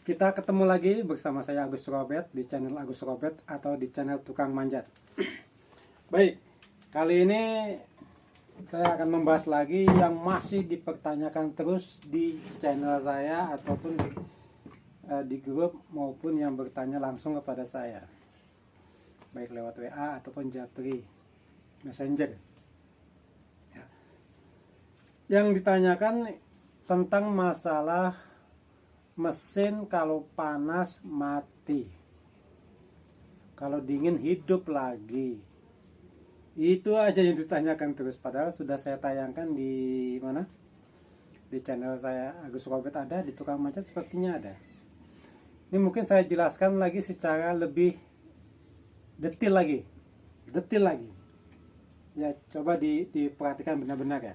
Kita ketemu lagi bersama saya Agus Robert di channel Agus Robert atau di channel Tukang Manjat. Baik, kali ini saya akan membahas lagi yang masih dipertanyakan terus di channel saya ataupun di grup maupun yang bertanya langsung kepada saya, baik lewat WA ataupun Japri Messenger. Ya. Yang ditanyakan tentang masalah mesin kalau panas mati, kalau dingin hidup lagi. Itu aja yang ditanyakan terus, padahal sudah saya tayangkan di mana? Di channel saya Agus Robert ada, di Tukang Manjat sepertinya ada. Ini mungkin saya jelaskan lagi secara lebih detail lagi. Ya, coba diperhatikan benar-benar ya.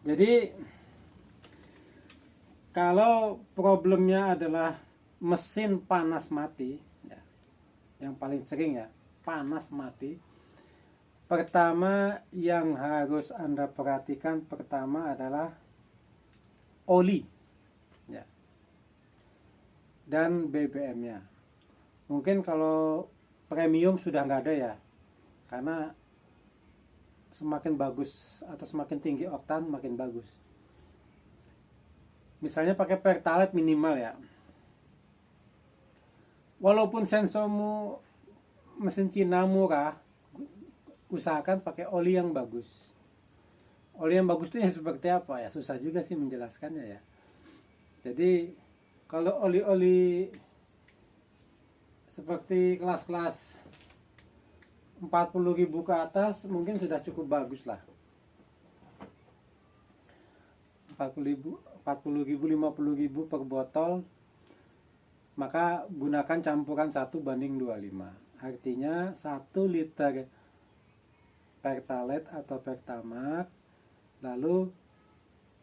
Jadi kalau problemnya adalah mesin panas mati, ya, yang paling sering ya, panas mati. Pertama yang harus Anda perhatikan pertama adalah oli, ya, dan BBM-nya. Mungkin kalau premium sudah nggak ada ya, karena semakin bagus atau semakin tinggi oktan makin bagus. Misalnya pakai Pertalite minimal ya. Walaupun sensormu mesin Cina murah, usahakan pakai oli yang bagus. Oli yang bagus itu yang seperti apa ya? Susah juga sih menjelaskannya ya. Jadi kalau oli-oli seperti kelas-kelas 40.000 ke atas mungkin sudah cukup bagus lah. 40.000, 50.000 per botol, maka gunakan campuran 1:25. Artinya 1 liter Pertalite atau Pertamax, lalu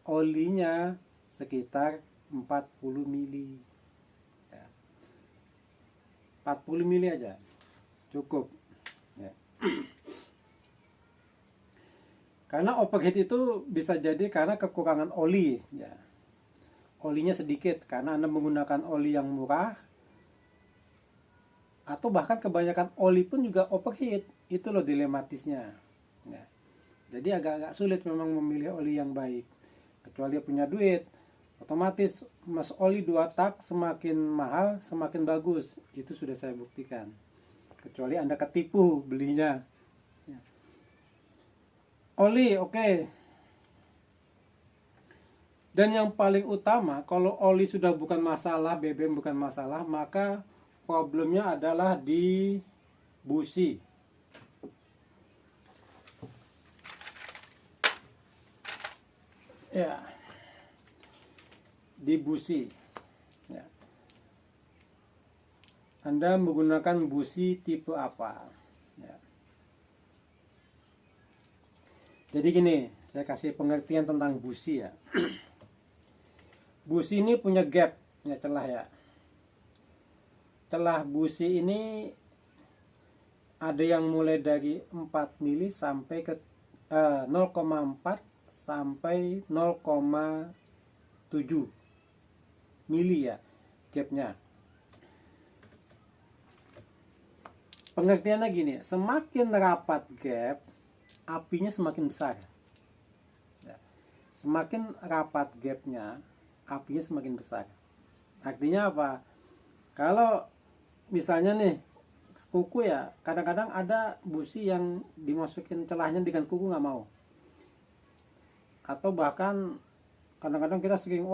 olinya sekitar 40 mili ya. 40 mili aja cukup ya. Karena overheat itu bisa jadi karena kekurangan oli ya. Olinya sedikit karena Anda menggunakan oli yang murah, atau bahkan kebanyakan oli pun juga overheat. Itu loh dilematisnya ya. Jadi agak-agak sulit memang memilih oli yang baik, kecuali punya duit. Otomatis mas oli 2 tak semakin mahal semakin bagus. Itu sudah saya buktikan, kecuali Anda ketipu belinya. Oli oke. Dan yang paling utama, kalau oli sudah bukan masalah, BBM bukan masalah, maka problemnya adalah di busi. Ya. Di busi. Ya. Anda menggunakan busi tipe apa? Ya. Jadi gini, saya kasih pengertian tentang busi ya. Busi ini punya gap, ya, celah ya. Celah busi ini ada yang mulai dari 4 mili sampai ke 0,4 sampai 0,7 mili ya gapnya. Pengertiannya gini, semakin rapat gap, apinya semakin besar ya. Semakin rapat gapnya, apinya semakin besar. Artinya apa? Kalau misalnya nih kuku ya, kadang-kadang ada busi yang dimasukin celahnya dengan kuku nggak mau, atau bahkan kadang-kadang kita sering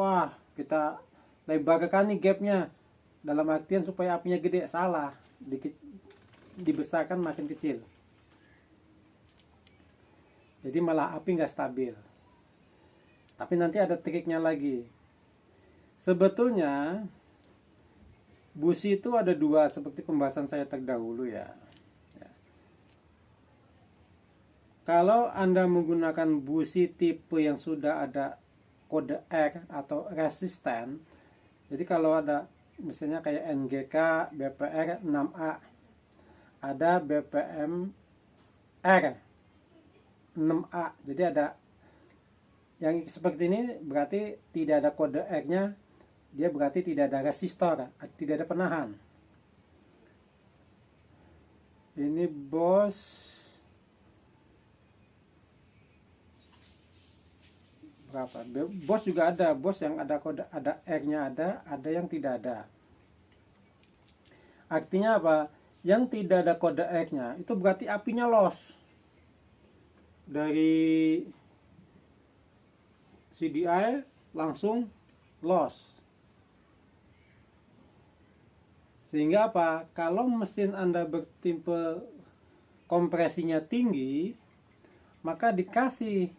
kita lebarkan nih gapnya dalam artian supaya apinya gede. Salah, dibesarkan makin kecil, jadi malah api nggak stabil. Tapi nanti ada triknya lagi. Sebetulnya busi itu ada 2 seperti pembahasan saya terdahulu ya. Kalau Anda menggunakan busi tipe yang sudah ada kode R atau resisten, jadi kalau ada misalnya kayak NGK BPR 6A, ada BPM R 6A, jadi ada Yang seperti ini berarti tidak ada kode R-nya, dia berarti tidak ada resistor, tidak ada penahan. Ini bos berapa? Bos juga ada, bos yang ada kode, ada R-nya, ada yang tidak ada. Artinya apa? Yang tidak ada kode X-nya itu berarti apinya loss dari CDI, langsung loss. Sehingga apa? Kalau mesin Anda bertipe kompresinya tinggi, maka dikasih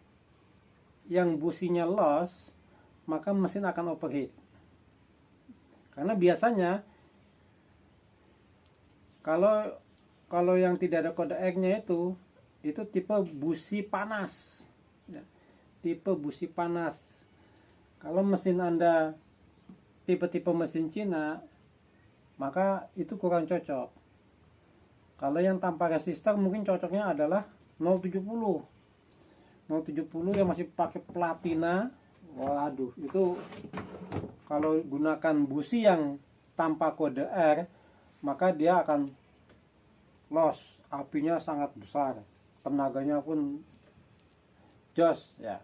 yang businya loss, maka mesin akan overheat. Karena biasanya kalau yang tidak ada kode X-nya itu tipe busi panas, ya, tipe busi panas. Kalau mesin Anda tipe-tipe mesin Cina, maka itu kurang cocok. Kalau yang tanpa resistor mungkin cocoknya adalah 070 yang masih pakai platina. Waduh, itu kalau gunakan busi yang tanpa kode R, maka dia akan loss, apinya sangat besar, tenaganya pun jos ya.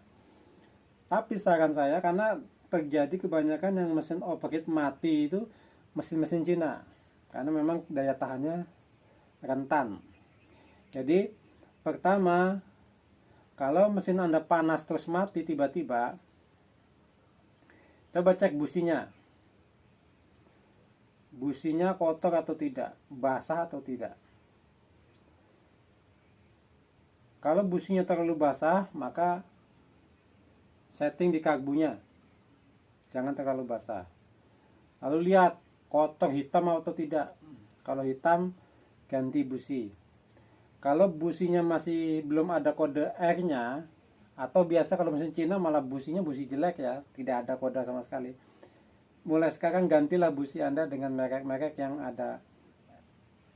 Tapi saran saya, karena terjadi kebanyakan yang mesin overheat mati itu mesin-mesin Cina, karena memang daya tahannya rentan. Jadi pertama, kalau mesin Anda panas terus mati tiba-tiba, coba cek businya. Businya kotor atau tidak, basah atau tidak. Kalau businya terlalu basah, maka setting di karbunya jangan terlalu basah. Lalu lihat kotor hitam atau tidak. Kalau hitam, ganti busi. Kalau businya masih belum ada kode R-nya, atau biasa kalau mesin Cina malah businya busi jelek ya, tidak ada kode sama sekali, mulai sekarang gantilah busi Anda dengan merek-merek yang ada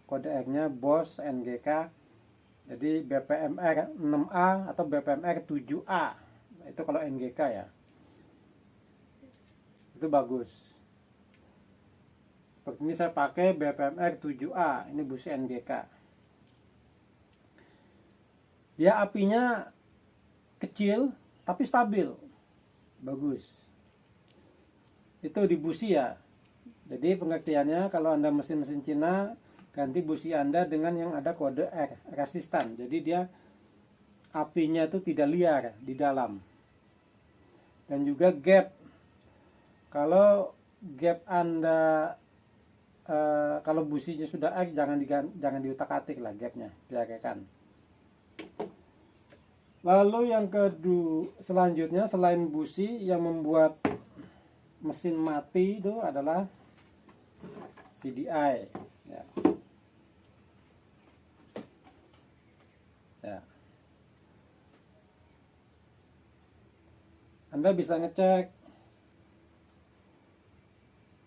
kode R-nya, Bosch, NGK. Jadi BPMR 6A atau BPMR 7A. Itu kalau NGK ya. Itu bagus. Seperti ini saya pakai BPMR 7A. Ini busi NGK. Ya apinya kecil tapi stabil. Bagus. Itu di busi ya. Jadi pengertiannya, kalau Anda mesin-mesin Cina, ganti busi Anda dengan yang ada kode R, resistan. Jadi dia apinya itu tidak liar di dalam. Dan juga gap. Kalau gap Anda kalau businya sudah R, jangan diutak-atik lah gapnya, biarkan. Lalu yang kedua, selanjutnya selain busi yang membuat mesin mati itu adalah CDI ya. Ya. Anda bisa ngecek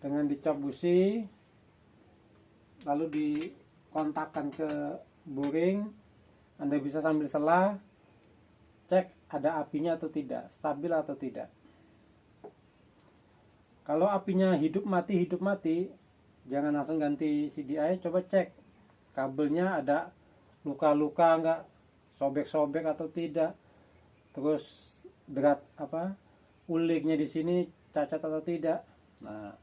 dengan dicop busi, lalu dikontakkan ke boring. Anda bisa sambil sela cek ada apinya atau tidak, stabil atau tidak. Kalau apinya hidup mati, jangan langsung ganti CDI, coba cek kabelnya ada luka-luka enggak, sobek-sobek atau tidak. Terus uliknya di sini cacat atau tidak. Nah,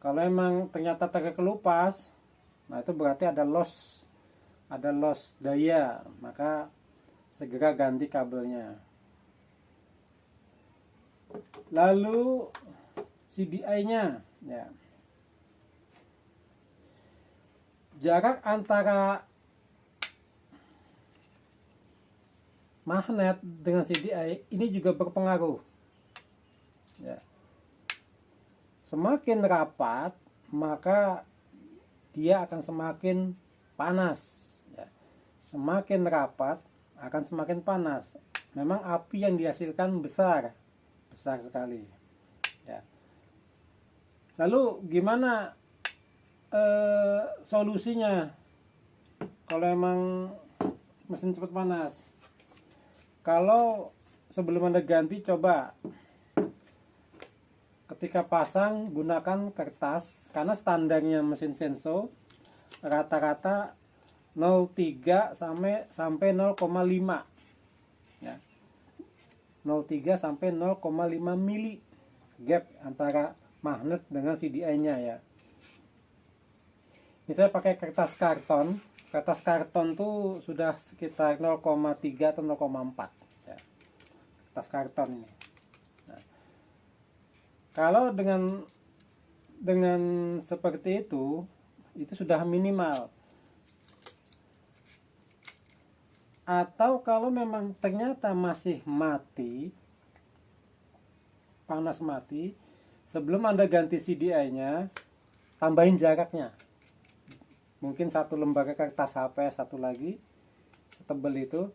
kalau emang ternyata terkelupas, nah itu berarti ada loss daya, maka segera ganti kabelnya. Lalu CDI-nya ya. Jarak antara magnet dengan CDI ini juga berpengaruh. Ya. Semakin rapat, maka dia akan semakin panas. Ya. Semakin rapat akan semakin panas. Memang api yang dihasilkan besar sekali. Ya. Lalu gimana solusinya kalau emang mesin cepat panas? Kalau sebelum Anda ganti, coba ketika pasang gunakan kertas, karena standarnya mesin Senso rata-rata 0,3 sampai 0,5 ya. 0,3 sampai 0,5 mili gap antara magnet dengan CDI-nya ya. Ini saya pakai kertas karton. Kertas karton tuh sudah sekitar 0,3 atau 0,4 ya. Kertas karton ini. Nah, kalau dengan seperti itu sudah minimal. Atau kalau memang ternyata masih mati, panas mati, sebelum Anda ganti CDI-nya, tambahin jaraknya. Mungkin 1 lembar kertas HP, satu lagi tebal itu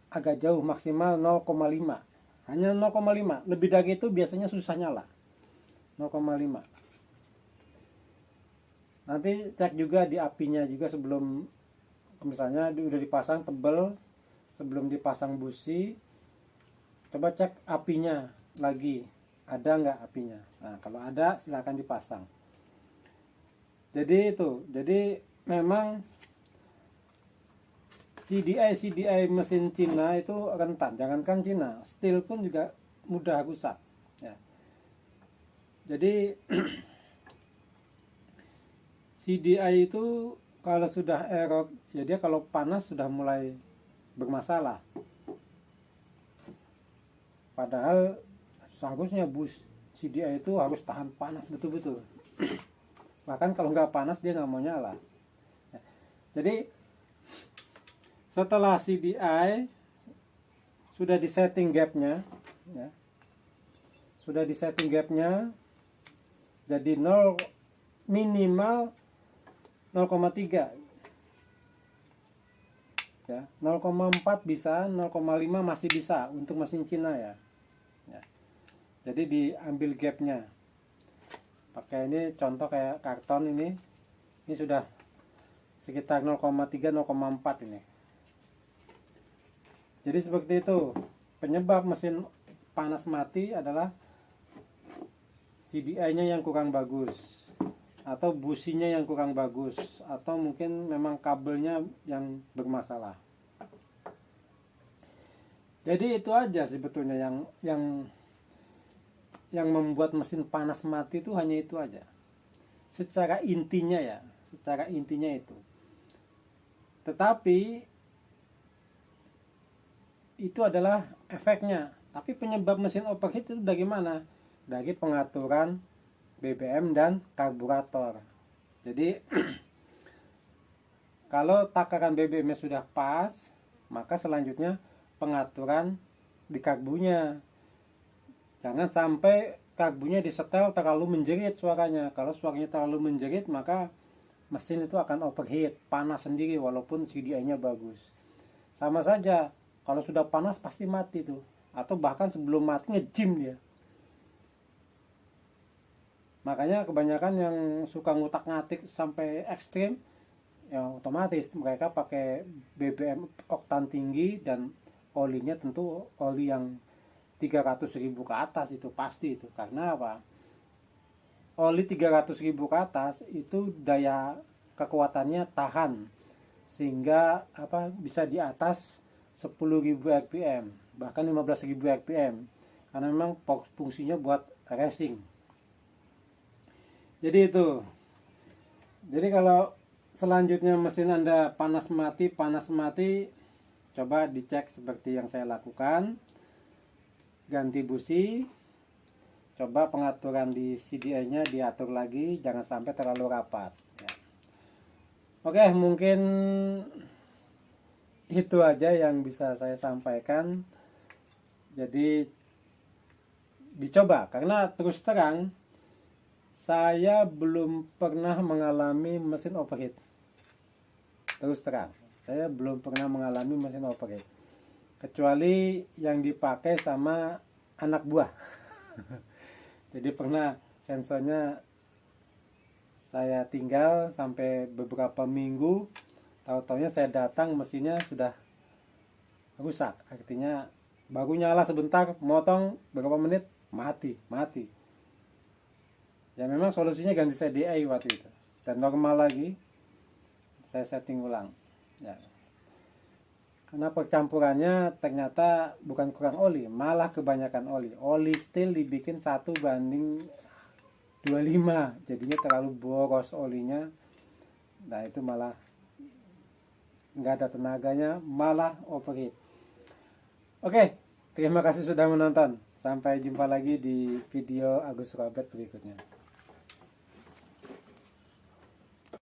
agak jauh, maksimal 0,5. Hanya 0,5. Lebih dari itu biasanya susah nyala. 0,5. Nanti cek juga di apinya juga sebelum, misalnya udah dipasang tebal, sebelum dipasang busi, coba cek apinya lagi, ada nggak apinya. Nah, kalau ada silakan dipasang. Jadi memang CDI mesin Cina itu rentan. Jangankan Cina, steel pun juga mudah rusak ya. Jadi CDI itu kalau sudah error, ya dia kalau panas sudah mulai bermasalah. Padahal seharusnya bus CDI itu harus tahan panas betul-betul. Bahkan kalau nggak panas dia nggak mau nyala. Jadi setelah CDI sudah disetting gapnya, ya, sudah disetting gapnya jadi 0 minimal 0,3 ya, 0,4 bisa, 0,5 masih bisa untuk mesin Cina ya. Jadi diambil gapnya. Pakai ini contoh kayak karton ini sudah sekitar 0,3 0,4 ini. Jadi seperti itu. Penyebab mesin panas mati adalah CDI-nya yang kurang bagus, atau businya yang kurang bagus, atau mungkin memang kabelnya yang bermasalah. Jadi itu aja sebetulnya yang membuat mesin panas mati itu hanya itu aja. Secara intinya ya, secara intinya itu. Tetapi itu adalah efeknya. Tapi penyebab mesin overheat itu dari mana? Dari pengaturan BBM dan karburator. Jadi kalau takaran BBM-nya sudah pas, maka selanjutnya pengaturan di karbunya. Jangan sampai karbunya disetel terlalu menjerit suaranya. Kalau suaranya terlalu menjerit, maka mesin itu akan overheat, panas sendiri walaupun CDI-nya bagus. Sama saja, kalau sudah panas pasti mati tuh. Atau bahkan sebelum mati ngejim dia. Makanya kebanyakan yang suka ngutak-ngatik sampai ekstrim, ya otomatis mereka pakai BBM oktan tinggi dan olinya tentu oli yang 300.000 ke atas, itu pasti itu. Karena apa? Oli 300.000 ke atas itu daya kekuatannya tahan, sehingga bisa di atas 10.000 rpm, bahkan 15.000 rpm, karena memang fungsinya buat racing. Jadi itu. Jadi kalau selanjutnya mesin Anda panas mati, coba dicek seperti yang saya lakukan. Ganti busi, coba pengaturan di CDI-nya diatur lagi, jangan sampai terlalu rapat ya. Oke, mungkin itu aja yang bisa saya sampaikan. Jadi dicoba, karena terus terang saya belum pernah mengalami mesin overheat. Terus terang, saya belum pernah mengalami mesin overheat, kecuali yang dipakai sama anak buah. Jadi pernah sensornya saya tinggal sampai beberapa minggu, tahu-taunya saya datang mesinnya sudah rusak, artinya baru nyala sebentar, motong berapa menit mati. Ya memang solusinya ganti CDI waktu itu, dan normal lagi saya setting ulang ya. Karena percampurannya ternyata bukan kurang oli, malah kebanyakan oli still dibikin 1:25, jadinya terlalu boros olinya. Nah itu malah nggak ada tenaganya, malah overheat. Oke, terima kasih sudah menonton. Sampai jumpa lagi di video Agus Robert berikutnya.